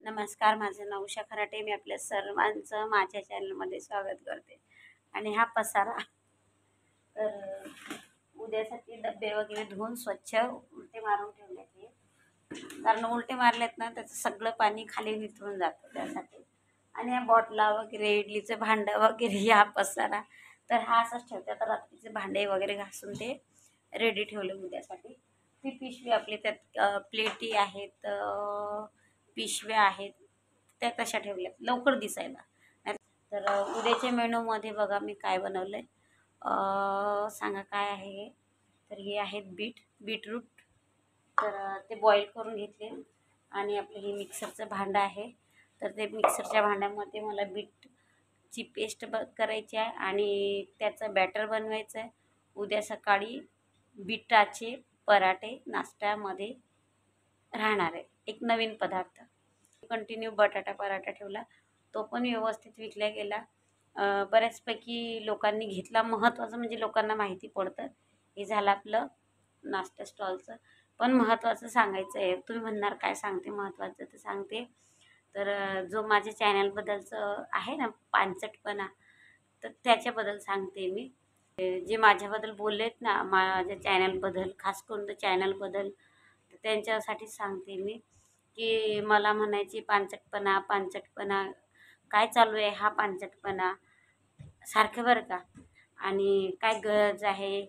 नमस्कार, माझं नाव उषा खराटे. मी आपल्या सर्वांचं माझ्या चॅनलमध्ये स्वागत करते. आणि हा पसारा तर उद्यासाठी डब्बे वगैरे धुवून स्वच्छ उलटे मारून ठेवले. कारण उलटे मारलेत ना त्याचं सगळं पाणी खाली निथळून जातं त्यासाठी. आणि या बॉटला वगैरे इडलीचं भांडं वगैरे हा पसारा तर हा असंच ठेवते. आता रात्रीचे भांडे वगैरे घासून ते रेडी ठेवले उद्यासाठी. ती पिशवी आपली त्यात प्लेटी आहेत, पिशव्या आहेत, त्या तशा ठेवल्या लवकर दिसायला. तर उद्याच्या मेनूमध्ये बघा मी काय बनवलं आहे, सांगा काय आहे हे. तर हे आहेत बीटरूट. तर ते बॉईल करून घेतले. आणि आपलं हे मिक्सरचं भांडं आहे. तर ते मिक्सरच्या भांड्यामध्ये मला बीटची पेस्ट करायची आहे आणि त्याचं बॅटर बनवायचं आहे. उद्या सकाळी बीटाचे पराठे नाश्त्यामध्ये राहणार आहे. एक नवीन पदार्थ. कंटिन्यू बटाटा पराठा ठेवला, तो पण व्यवस्थित विकला गेला. बऱ्याचपैकी लोकांनी घेतला. महत्त्वाचं म्हणजे लोकांना माहिती पडतं. हे झालं आपलं नाश्ता स्टॉलचं. पण महत्त्वाचं सांगायचं आहे. तुम्ही म्हणणार काय सांगते महत्त्वाचं, तर सांगते. तर जो माझ्या चॅनलबद्दलचं आहे ना पानचटपणा, तर त्याच्याबद्दल सांगते मी. जे माझ्याबद्दल बोललेत ना, माझ्या चॅनलबद्दल, खास करून तर चॅनलबद्दल, तर त्यांच्यासाठी सांगते मी की मला म्हणायची पानचटपणा पानचटपणा काय चालू आहे हा पानचटपणा सारखं बरं का. आणि काय गरज आहे.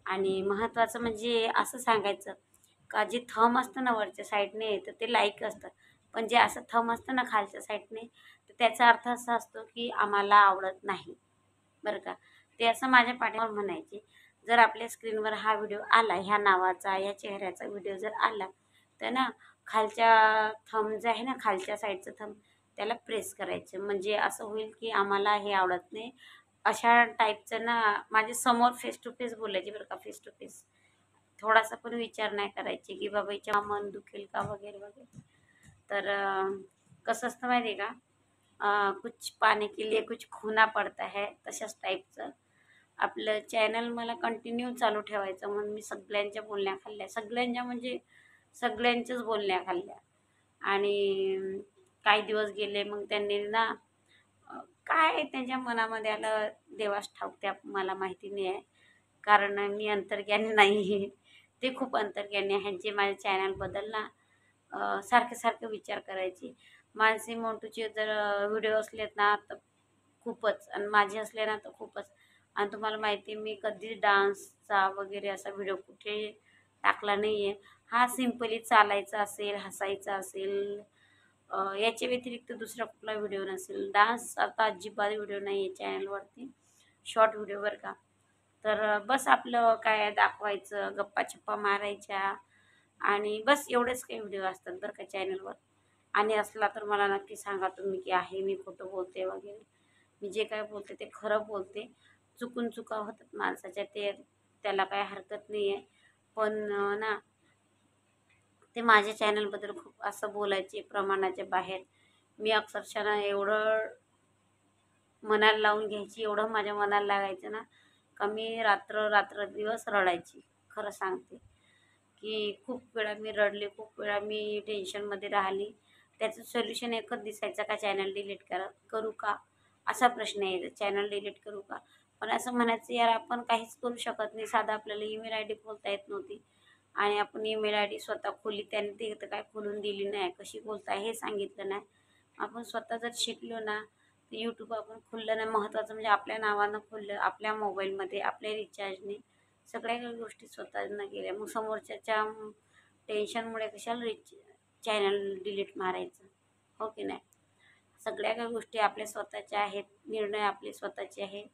आणि महत्त्वाचं म्हणजे असं सांगायचं का जे थंब असतं ना वरच्या साईडने तर ते लाईक असतं, पण जे असं थंब असतं ना खालच्या साईडने तर त्याचा अर्थ असा असतो की आम्हाला आवडत नाही बरं का. ते असं माझ्या पाठीवर म्हणायचे. जर आपल्या स्क्रीनवर हा व्हिडिओ आला, ह्या नावाचा ह्या चेहऱ्याचा व्हिडिओ जर आला तर ना खालच्या थंब जे आहे ना खालच्या साईडचं थंब त्याला प्रेस करायचं. म्हणजे असं होईल की आम्हाला हे आवडत नाही अशा टाईपचं ना. माझ्या समोर फेस टू फेस बोलायचे बरं का. Face to face. थोडासा पण विचार नाही करायचे की बाबा हिच्या मन दुखेल का वगैरे वगैरे. तर कसं असतं माहिती आहे का, कुछ पाने के लिए कुछ खोना पडता है, तशाच टाईपचं आपलं चॅनल मला कंटिन्यू चालू ठेवायचं. म्हणून मी सगळ्यांच्या बोलण्या खाल्ल्या. सगळ्यांच्या म्हणजे सगळ्यांच्याच बोलण्या खाल्ल्या. आणि काही दिवस गेले मग त्यांनी ना काय त्यांच्या मनामध्ये आलं देवास ठाऊक, त्या मला माहिती नाही आहे. कारण मी अंतर्ज्ञानी नाही. ते खूप अंतर्ज्ञानी आहेत जे माझ्या चॅनलबद्दल ना सारखे सारखे विचार करायचे. मानसी मोंटूचे जर व्हिडिओ असलेत ना तर खूपच, आणि माझे असले ना तर खूपच. आणि तुम्हाला माहिती आहे मी कधीच डान्सचा वगैरे असा व्हिडिओ कुठे टाकला नाही आहे. हा सिम्पली चालायचा असेल, हसायचा असेल, याच्या व्यतिरिक्त दुसरा कुठला व्हिडिओ नसेल. डान्स आता अजिबात व्हिडिओ नाही आहे चॅनलवरती. शॉर्ट व्हिडिओ बरं का. तर बस आपलं काय दाखवायचं, गप्पा-छप्पा मारायच्या आणि बस एवढेच काही व्हिडिओ असतात बरं का चॅनलवर. आणि असला तर मला नक्की सांगा तुम्ही की आहे मी खोटं बोलते वगैरे. मी जे काय बोलते ते खरं बोलते. चुकून चुका होतात माणसाच्या, ते त्याला काही हरकत नाही आहे. पण ना ते माझ्या चॅनलबद्दल खूप असं बोलायचे प्रमाणाच्या बाहेर. मी अक्षरशः ना एवढं मनाला लावून घ्यायची, एवढं माझ्या मनाला लागायचं ना का मी रात्र दिवस रडायची. खरं सांगते की खूप वेळा मी रडले, खूप वेळा मी टेन्शनमध्ये राहिली. त्याचं सोल्युशन एकच दिसायचं का चॅनल डिलीट करू का, असा प्रश्न यायचा. चॅनल डिलीट करू का. पण असं म्हणायचं यार आपण काहीच करू शकत नाही. साधं आपल्याला ईमेल आय डी खोलता येत नव्हती आणि आपण ईमेल आय डी स्वतः खोलली. त्याने ते तर काय खोलून दिली नाही, कशी बोलता हे सांगितलं नाही. आपण स्वतः जर शिकलो ना तर यूट्यूब आपण खोललं नाही. महत्त्वाचं म्हणजे आपल्या नावानं खोललं, आपल्या मोबाईलमध्ये आपल्या रिचार्जने सगळ्या काही गोष्टी स्वतःनं केल्या. मग समोरच्याच्या टेन्शनमुळे कशाला चॅनल डिलीट मारायचं, हो की नाही. सगळ्या काही गोष्टी आपल्या स्वतःच्या आहेत, निर्णय आपले स्वतःचे आहेत.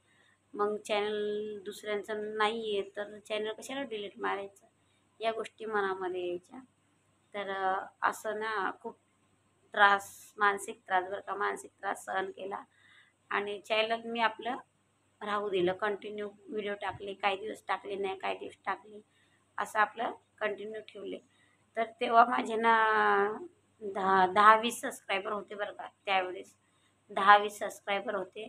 मग चॅनल दुसऱ्यांचं नाही आहे तर चॅनल कशाला डिलीट मारायचं, या गोष्टी मनामध्ये यायच्या. तर असं ना खूप त्रास, मानसिक त्रास बरं का, मानसिक त्रास सहन केला. आणि चॅनल मी आपलं राहू दिलं. कंटिन्यू व्हिडिओ टाकले, काही दिवस टाकले नाही, काही दिवस टाकले, असं आपलं कंटिन्यू ठेवले. तर तेव्हा माझे ना 10-20 सबस्क्रायबर होते बरं का त्यावेळेस. 10-20 सबस्क्रायबर होते.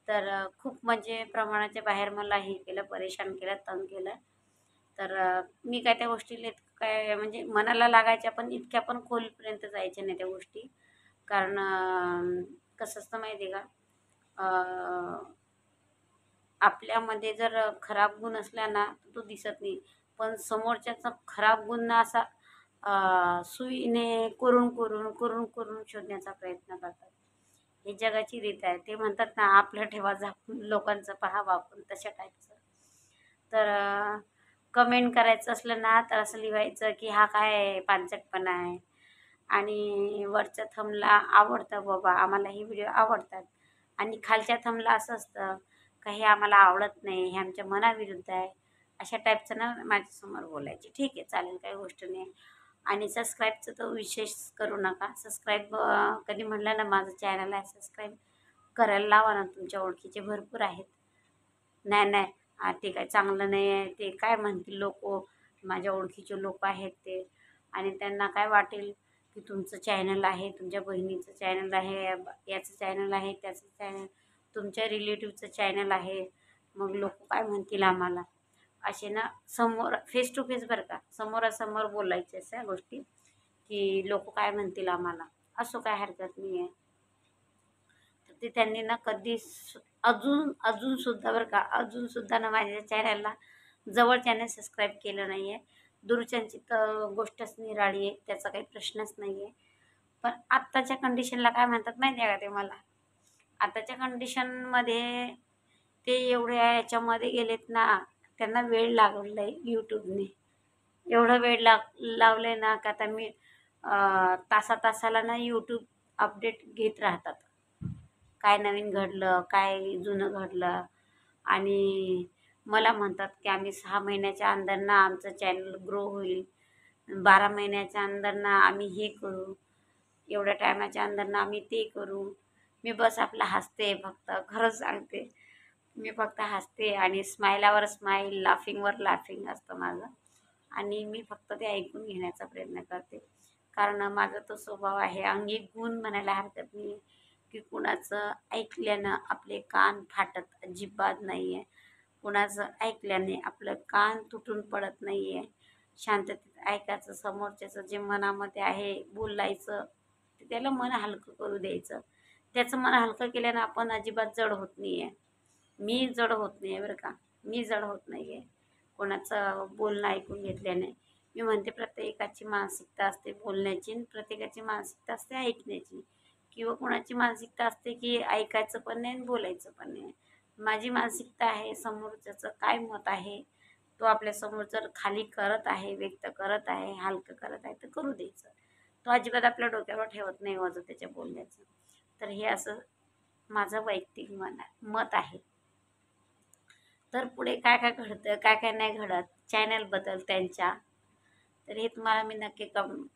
तर खूप म्हणजे प्रमाणाच्या बाहेर मला हे केलं, परेशान केलं, तंग केलं. तर मी त्या गोष्टीला काय म्हणजे मनाला लागायच्या, पण इतक्या पण खोलपर्यंत जायच्या नाही त्या गोष्टी. कारण कसं असतं माहिती आहे का, आपल्यामध्ये जर खराब गुण असला ना तर तो दिसत नाही, पण समोरच्याचा खराब गुण ना असा सुईने करून शोधण्याचा प्रयत्न करतात. ही जगाची रीत आहे. ते म्हणतात ना, आपलं ठेवा झाकून लोकांचं पहा वाकून, तशा टाईपचं. तर कमेंट करायचं असलं ना तर असं लिहायचं की हा काय पांचटपणा आहे, आणि वरच्या थंबला आवडतं बाबा, आम्हाला हे व्हिडिओ आवडतात, आणि खालच्या थंबला असं असतं का हे आम्हाला आवडत नाही, हे आमच्या मनाविरुद्ध आहे. अशा टाईपचं ना माझ्यासमोर बोलायचे. ठीक आहे, चालेल, काही गोष्ट नाही. आणि सबस्क्राईबचं तर विशेष करू नका. सबस्क्राईब कधी म्हणलं ना माझं चॅनल आहे, सबस्क्राईब करायला लावा ना, तुमच्या ओळखीचे भरपूर आहेत. नाही नाही, ते काय चांगलं नाही आहे, ते काय म्हणतील लोक, माझ्या ओळखीचे लोक आहेत ते, आणि त्यांना काय वाटेल की तुमचं चॅनल आहे, तुमच्या बहिणीचं चॅनल आहे, याचं चॅनल आहे, त्याचं चॅनल, तुमच्या रिलेटिव्हचं चॅनल आहे, मग लोक काय म्हणतील आम्हाला. असे ना समोर फेस टू फेस बरं का, समोरासमोर बोलायचे अशा गोष्टी, की लोक काय म्हणतील आम्हाला. असं काय हरकत नाही आहे. तर ते त्यांनी ना कधीच अजून सुद्धा बरं का, अजून सुद्धा ना माझ्या चॅनलला जवळच्याने सबस्क्राईब केलं नाही आहे. दूरच्यांची तर गोष्टच निराळी आहे, त्याचा काही प्रश्नच नाही आहे. पण आत्ताच्या कंडिशनला काय म्हणतात माहिती आहे का ते मला, आताच्या कंडिशनमध्ये ते एवढ्या याच्यामध्ये गेलेत ना, त्यांना वेळ लागलाय यूट्यूबने. एवढा वेळ लावलाय ना का आता मी तासाला ना यूट्यूब अपडेट घेत राहतात. काय नवीन घडलं, काय जुनं घडलं, आणि मला म्हणतात की आम्ही 6 महिन्याच्या अंदर आमचं चॅनल ग्रो होईल, 12 महिन्याच्या अंदर आम्ही हे करू, एवढ्या टायमाच्या अंदर आम्ही ते करू. मी बस आपलं हसते, फक्त खरंच सांगते. मी फक्त हसते आणि स्माईलावर स्माईल, लाफिंगवर लाफिंग असतं माझं, आणि मी फक्त ते ऐकून घेण्याचा प्रयत्न करते. कारण माझा तो स्वभाव आहे, अंगी गुण म्हणायला हरकत नाही, की कुणाचं ऐकल्यानं आपले कान फाटत अजिबात नाही आहे. कुणाचं ऐकल्याने आपलं कान तुटून पडत नाही आहे. शांततेत ऐकायचं, समोरच्याचं जे मनामध्ये आहे बोलायचं, ते त्याला मन हलकं करू द्यायचं. त्याचं मन हलकं केल्यानं आपण अजिबात जड होत नाही आहे. मी जड होत नाही आहे बरं का, मी जड होत नाही आहे कोणाचं बोलणं ऐकून घेतल्याने. मी म्हणते प्रत्येकाची मानसिकता असते बोलण्याची, आणि प्रत्येकाची मानसिकता असते ऐकण्याची, किंवा कोणाची मानसिकता असते की ऐकायचं पण नाही आणि बोलायचं पण नाही. माझी मानसिकता आहे, समोरच्याचं काय मत आहे, तो आपल्यासमोर जर खाली करत आहे, व्यक्त करत आहे, हलकं करत आहे, तर करू द्यायचं. तो अजिबात आपल्या डोक्यावर ठेवत नाही वजन त्याच्या बोलण्याचं. तर हे असं माझं वैयक्तिक मत आहे. तर पुढे काय काय घडतं, काय काय नाही घडत चॅनलबद्दल त्यांच्या, तर हे तुम्हाला मी नक्की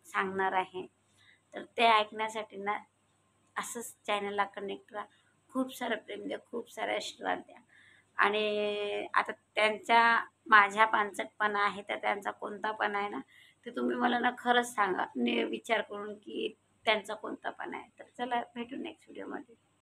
सांगणार आहे. तर ते ऐकण्यासाठी ना असंच चॅनलला कनेक्ट राहा. खूप सारं प्रेम द्या, खूप सारे आशीर्वाद द्या. आणि आता त्यांच्या माझ्या पानचटपणा आहे तर त्यांचा कोणता पण आहे ना, ते तुम्ही मला ना खरंच सांगा विचार करून की त्यांचा कोणता पण आहे. तर चला भेटू नेक्स्ट व्हिडिओमध्ये.